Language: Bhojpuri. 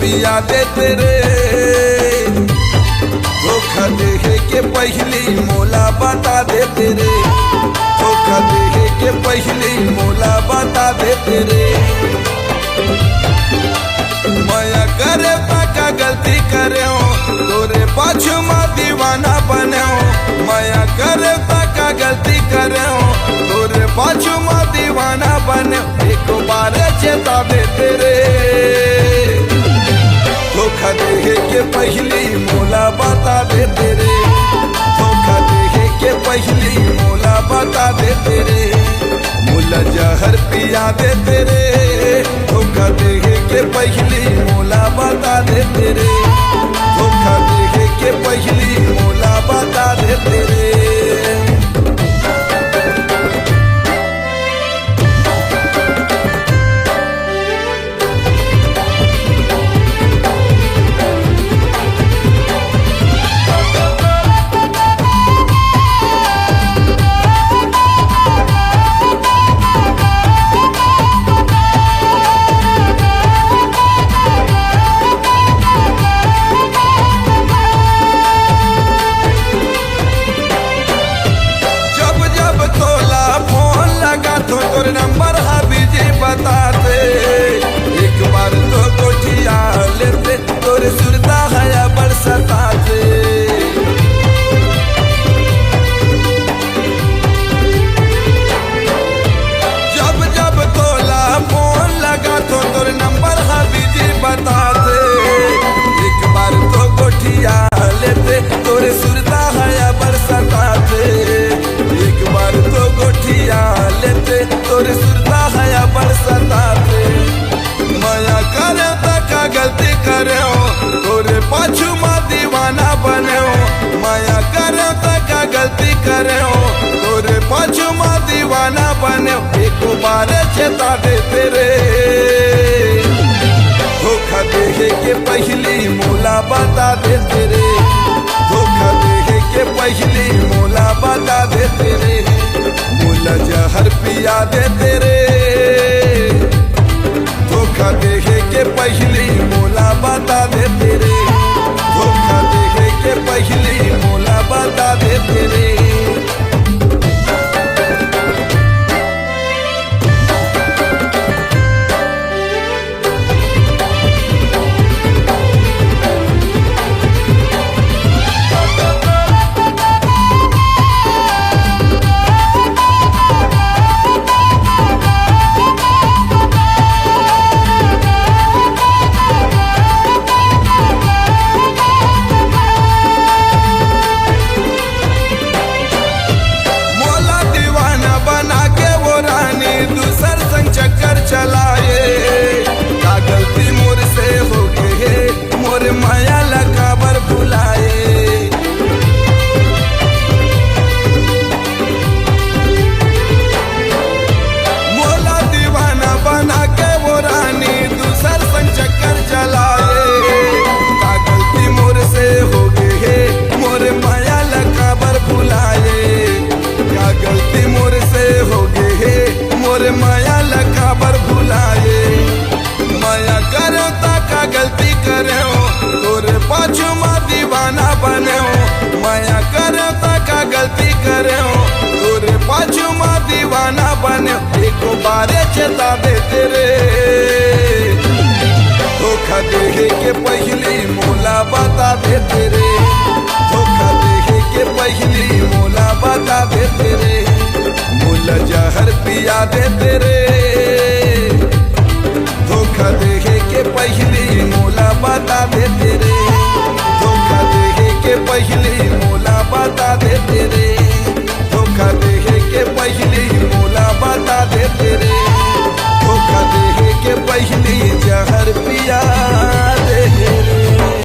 पिया देते रे। धोखा देहे के पहली मोला बता देते रे। धोखा देहे के पहली मोला बता देते रे। माया करे का गलती करे तोरे पाछू माँ दीवाना बने। माया करे का गलती करे तोरे पाछू माँ दीवाना बने। एक बार चेता देते रे। धोखा देहे के पहली मोला बता देते रे। धोखा देहे के पहली मोला बता देते रे। मोला जहर पिया देते रे। धोखा देहे के पहली मोला बता देते रे। धोखा देहे के पहली मोला बता देते रे। तोर नंबर हाबीजी बता दे। एक बार तो कोठिया लेते तोर सुरता है बरसता दे। जब जब तोला फोन लगा तो तोर नंबर हाबीजी बता दे। एक बार तो कोठिया लेते तोर सुरता है बरसता दे। एक बार तो कोठिया लेते तोरे सुरता है बरसता दे। माया करे का गलती करे तोरे पाछू माँ दीवाना बने। माया करे का गलती करे तोरे पाछू माँ दीवाना बने। एक बार चेता देते रे। धोखा देहे के पहली मोला बता देते रे। धोखा देहे के पहली मोला बता देते रे। मोला जहर पिया देते रे। धोखा देहे के पहली मोला बता देते रे। धोखा देहे के पहली मोला बता देते रे। चक्कर चलाए का गलती मोर से हो गए। मोर माया लकाबर बुलाए। मोला दीवाना बना के वो रानी दूसर संग चक्कर चलाए। का गलती मोर से हो गए। मोर माया लकाबर बुलाए। का गलती मोर से हो गए। मोर माया लकाबर भुलाए। माया करो का गलती करे तोरे पाछू माँ दीवाना बने। माया करो का गलती करे तोरे पाछू माँ दीवाना बने। एक बारे चेता देते रे। धोखा देहे के पहली मोला बता देते रे। धोखा देहे के पहली मोला बता देते रे। मोला जहर पिया देते रे। धोखा देहे के पहली मोला बता देते रे। धोखा देहे के पहली मोला बता देते रे। धोखा देहे के पहली मोला बता देते रे।